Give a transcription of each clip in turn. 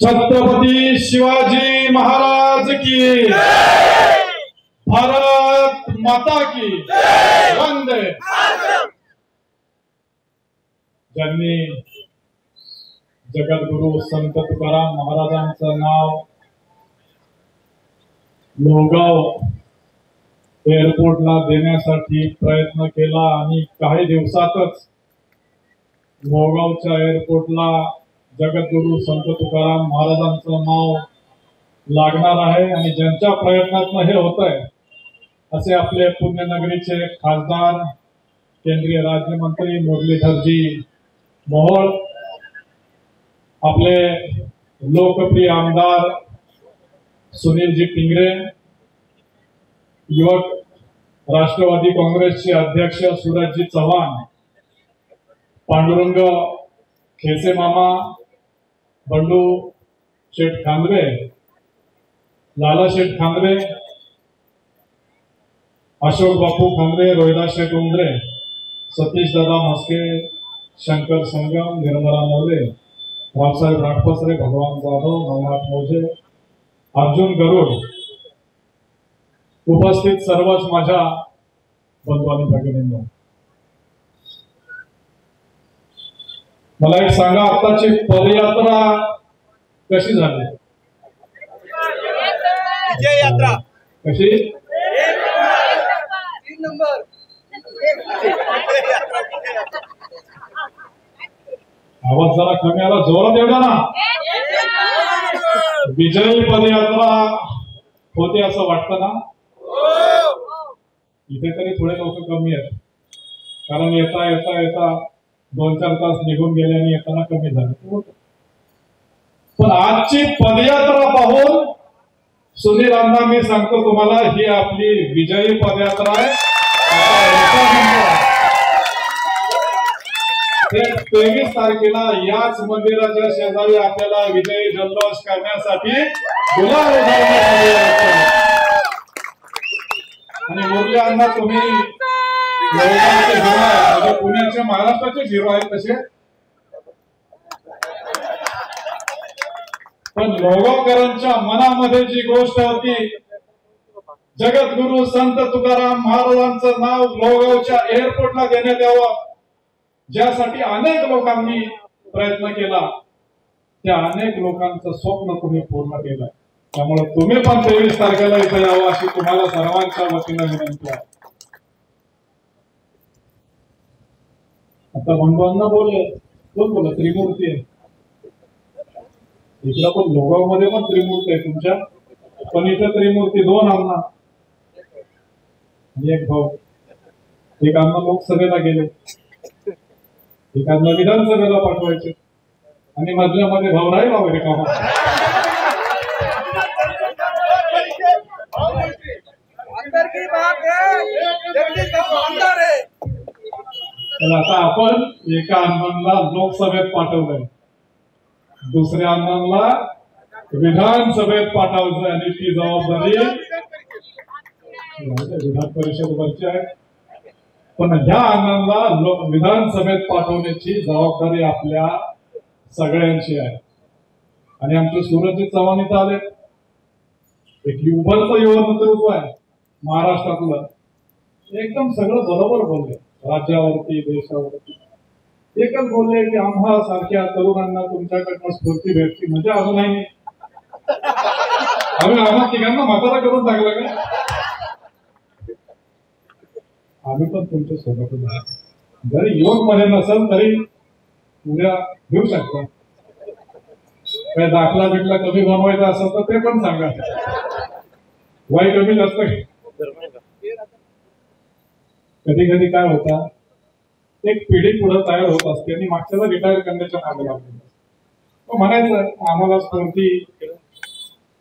छत्रपती शिवाजी महाराज की, भारत माता की वंदे। ज्यांनी जगद्गुरु संत तुकाराम महाराजांचं नाव लोहगाव एअरपोर्टला देण्यासाठी प्रयत्न केला आणि काही दिवसातच लोहगावच्या एअरपोर्टला जगद्गुरु संत तुकाराम महाराजांचं नाव लागणार आहे। आणि ज्यांच्या प्रयत्नातून हे होत आहे असे आपले पुण्यनगरीचे खासदार केंद्रीय राज्यमंत्री मुरलीधरजी मोहोळ, आपले लोकप्रिय आमदार सुनीलजी टिंगरे, युवक राष्ट्रवादी काँग्रेसचे अध्यक्ष सूरजजी चव्हाण, पांडुरंग खेसे मामा, बंडू शेठ खांदवे, लाला शेठ खांदवे, अशोक बापू खांदवे, रोहिदास शेठ उंदरे, सतीश दादा म्हस्के, शंकर संगम, निर्मला मोले, रावसाहेब राठपसरे, भगवान जाधव, नवनाथ मोजे, अर्जुन गरुड, उपस्थित सर्वच माझ्या बंधू आणि भगिनींनो, मला एक सांगा, आताची पदयात्रा कशी झाली? विजय यात्रा कशी? 3 नंबर आवाज जरा कमी आला, जोरात एवढा ना। विजयी पदयात्रा होते असं वाटतं ना? इथे तरी थोडे लोक कमी आहेत, कारण येता येता येता 2-4 तास निघून गेले आणि येताना कमी झाले। पण आजची पदयात्रा पाहून सुनील अण्णा, मी सांगतो तुम्हाला, ही आपली विजयी पदयात्रा आहे। 23 तारखेला याच मंदिराच्या शेजारी आपल्याला विजयी जल्लोष करण्यासाठी बोलावले जाणार आहे। आणि मुरली अण्णा, तुम्ही लोहगावचे हिरो आहे, म्हणजे पुण्याचे महाराष्ट्राचे हिरो आहेत तसे, पण लोहगावकरांच्या मनामध्ये जी गोष्ट होती, जगद्गुरु संत तुकाराम महाराजांचं नाव लोहगावच्या एअरपोर्टला देण्यात यावं, ज्यासाठी अनेक लोकांनी प्रयत्न केला, त्या अनेक लोकांचं स्वप्न तुम्ही पूर्ण केलं। त्यामुळे तुम्ही पण 23 तारखेला इथे यावं अशी तुम्हाला सर्वांच्या वतीनं विनंती आहे। आता बंधूंना बोलले, कोण बोला? त्रिमूर्ती आहे इकडं, पण लोहगाव मध्ये पण त्रिमूर्ती आहे तुमच्या, पण इथं त्रिमूर्ती 2 अण्णा आणि 1 भाऊ। एक अण्णा लोकसभेला गेले, एक अण्णा विधानसभेला पाठवायचे, आणि मधल्यामध्ये भाऊ राहिला वगैरे कामा। आता आपण एका अण्णांना लोकसभेत पाठवलंय, दुसऱ्या अण्णांना विधानसभेत पाठवायचं, आणि ती जबाबदारी विधान परिषद वरची आहे। पण ह्या अण्णांना विधानसभेत पाठवण्याची जबाबदारी आपल्या सगळ्यांची आहे। आणि आमचे सूरजजी चव्हाण इथं आले, एक उभरतं युवा नेतृत्व आहे महाराष्ट्रातलं, एकदम सगळं बरोबर बोलले, राज्यावरती देशावरती। एकच बोलले की आम्हा सारख्या तरुणांना तुमच्याकडनं स्फूर्ती भेटली, म्हणजे अजूनही आम्हा तिघांना म्हातारा करून टाकलं का? आम्ही पण तुमच्या सोबतच आहोत, जरी योग मध्ये नसेल तरी उद्या घेऊ शकता। काय दाखला बिटला कमी बनवायचा असेल तर ते पण सांगा, वय कमी जास्त। कधी कधी काय होतं, एक पिढी पुढे तयार होत असते आणि मागच्याला रिटायर करण्याच्या मागे लागतो, म्हणायचं आम्हाला स्फूर्ती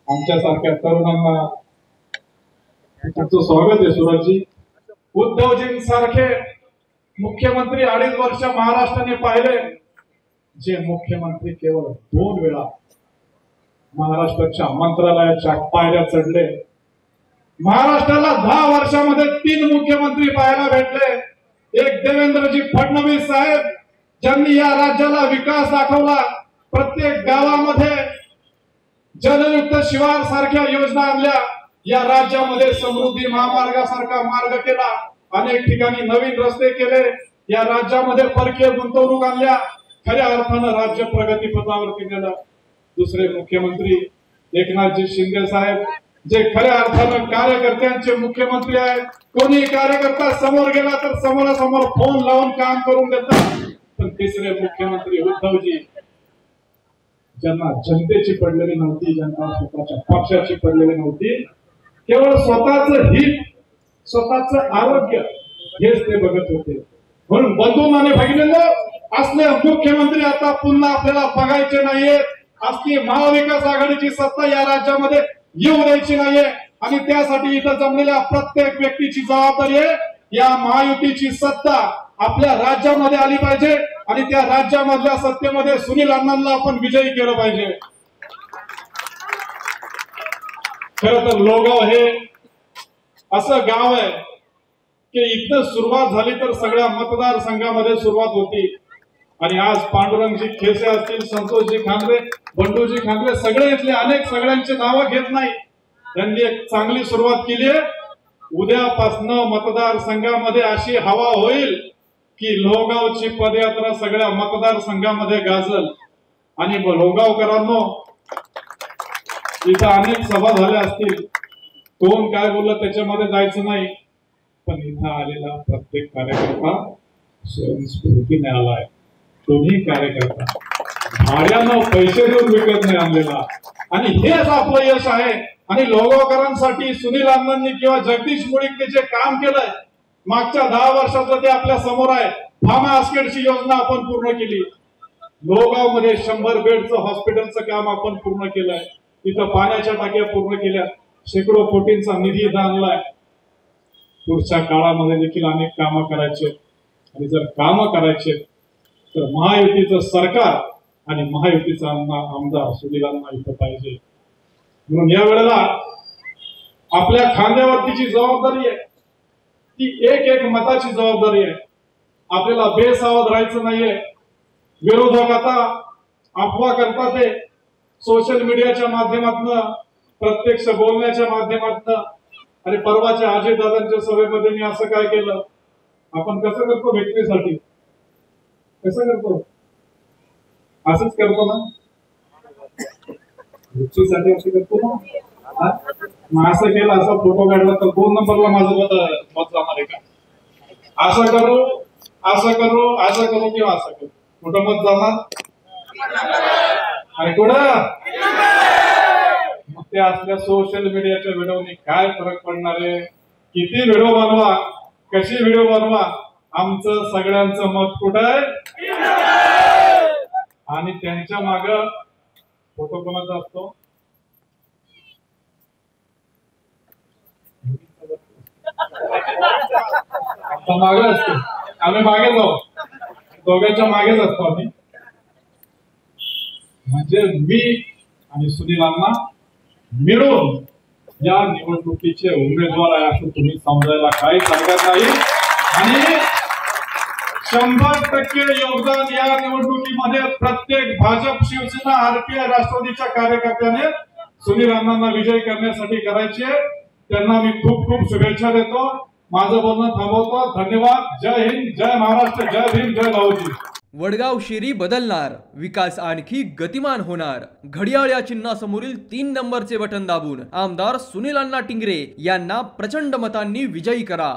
आमच्या सारख्या तरुणांना। तुमचं स्वागत आहे सूरजजी। उद्धवजींसारखे मुख्यमंत्री 2.5 वर्ष महाराष्ट्राने पाहिले, जे मुख्यमंत्री केवळ 2 वेळा महाराष्ट्राच्या मंत्रालयाच्या पायऱ्या चढले। महाराष्ट्राला 10 वर्षामध्ये 3 मुख्यमंत्री पाहायला भेटले। एक देवेंद्रजी फडणवीस साहेब, ज्यांनी या राज्याला विकास दाखवला, प्रत्येक गावामध्ये जलयुक्त शिवार सारख्या योजना आणल्या, या राज्यामध्ये समृद्धी महामार्गासारखा मार्ग केला, अनेक ठिकाणी नवीन रस्ते केले, या राज्यामध्ये परकीय गुंतवणूक आणल्या, खऱ्या अर्थानं राज्य प्रगतीपथावरती गेलं। दुसरे मुख्यमंत्री एकनाथजी शिंदे साहेब, जे खऱ्या अर्थानं कार्यकर्त्यांचे मुख्यमंत्री आहेत। कोणी कार्यकर्ता समोर गेला तर समोरासमोर फोन लावून काम करून देतात। पण तिसरे मुख्यमंत्री उद्धवजी, ज्यांना जनतेची पडलेली नव्हती, ज्यांना स्वतःच्या पक्षाची पडलेली नव्हती, केवळ स्वतःचं हित, स्वतःचं आरोग्य हेच ते बघत होते। म्हणून बंधू आणि भगिनींनो, असले मुख्यमंत्री आता पुन्हा आपल्याला बघायचे नाहीयेत। असली महाविकास आघाडीची सत्ता या राज्यामध्ये येऊ द्यायची नाहीये, आणि त्यासाठी इथं जमलेल्या प्रत्येक व्यक्तीची जबाबदारी आहे। या महायुतीची सत्ता आपल्या राज्यामध्ये आली पाहिजे, आणि त्या राज्यामधल्या सत्तेमध्ये सुनील अण्णांना आपण विजयी केलं पाहिजे। खरं तर लोहगाव हे असं गाव आहे की इथं सुरुवात झाली तर सगळ्या मतदारसंघामध्ये सुरुवात होती, आणि आज पांडुरंगजी खेसे असतील, संतोषजी खांद्रे, बंडूजी खांद्रे, सगळे इथले अनेक, सगळ्यांची नावं घेत नाही, त्यांनी एक चांगली सुरुवात केली आहे। उद्यापासून मतदारसंघामध्ये अशी हवा होईल की लोहगावची पदयात्रा सगळ्या मतदारसंघामध्ये गाजल। आणि लोहगावकरांनो, इथं अनेक सभा झाल्या असतील, कोण काय बोललं त्याच्यामध्ये जायचं नाही, पण इथं आलेला प्रत्येक कार्यकर्ता स्वयंस्फूर्तीने आलाय। तुम्ही कार्यकर्ता भाड्यानं पैसे देऊन विकत नाही आणलेला, आणि हेच आपलं यश आहे। आणि लोहगावकरांसाठी सुनील अण्णांनी किंवा जगदीश मुळीकने जे काम केलंय मागच्या 10 वर्षाचं, ते आपल्या समोर आहे। फार्मा हास्केटची योजना आपण पूर्ण केली, लोहगाव मध्ये 100 बेडचं हॉस्पिटलचं काम आपण पूर्ण केलंय, तिथं पाण्याच्या टाक्या पूर्ण केल्या, शेकडो कोटींचा निधी आणलाय। पुढच्या काळामध्ये देखील अनेक कामं करायचे, आणि जर कामं करायचे तर महायुतीचं सरकार आणि महायुतीचा आमदार सुनीलांना इथं पाहिजे। म्हणून या वेळेला आपल्या खांद्यावरतीची जबाबदारी आहे, ती एक एक मताची जबाबदारी आहे। आपल्याला बेसावध राहायचं नाहीये। विरोधक आता अफवा करतात, ते सोशल मीडियाच्या माध्यमातून, प्रत्यक्ष बोलण्याच्या माध्यमातून। आणि परवाच्या अजितदादांच्या सभेमध्ये मी असं काय केलं, आपण कसं करतो व्यक्तीसाठी, कसं करतो, असंच करतो ना, व्यक्तीसाठी असं करतो ना। मग असं केलं, असा फोटो काढला तर 2 नंबरला माझं मत जाणार आहे का? असं करू, असं करू, असं करू किंवा असं करू, कुठं मत जाणार? आणि कुठं? मग ते असल्या सोशल मीडियाच्या व्हिडिओने काय फरक पडणार आहे? किती व्हिडिओ बनवा, कशी व्हिडिओ बनवा, आमचं सगळ्यांचं मत कुठं आहे? आणि त्यांच्या माग फोटो कोणाचा असतो? मागे असतो, आम्ही मागे जाऊ, दोघांच्या मागेच असतो आम्ही। म्हणजे मी आणि सुनीलांना मिळून या निवडणुकीचे उमेदवार आहे असं तुम्ही समजायला काही हरकत नाही। आणि 100% योगदान या निवडणुकीमध्ये प्रत्येक भाजप, शिवसेना, आरपीआय, राष्ट्रवादीच्या कार्यकर्त्याने सुनील अण्णांना विजयी करण्यासाठी करायचे। त्यांना मी खूप खूप शुभेच्छा देतो। माझं बोलणं थांबवतो। धन्यवाद। जय हिंद, जय महाराष्ट्र, जय भीम, जय भाऊजी। वडगाव शेरी बदलणार, विकास आणखी गतिमान होणार। घड्याळ या चिन्हासमोरील 3 नंबरचे बटन दाबून आमदार सुनील अण्णा टिंगरे यांना प्रचंड मतांनी विजयी करा।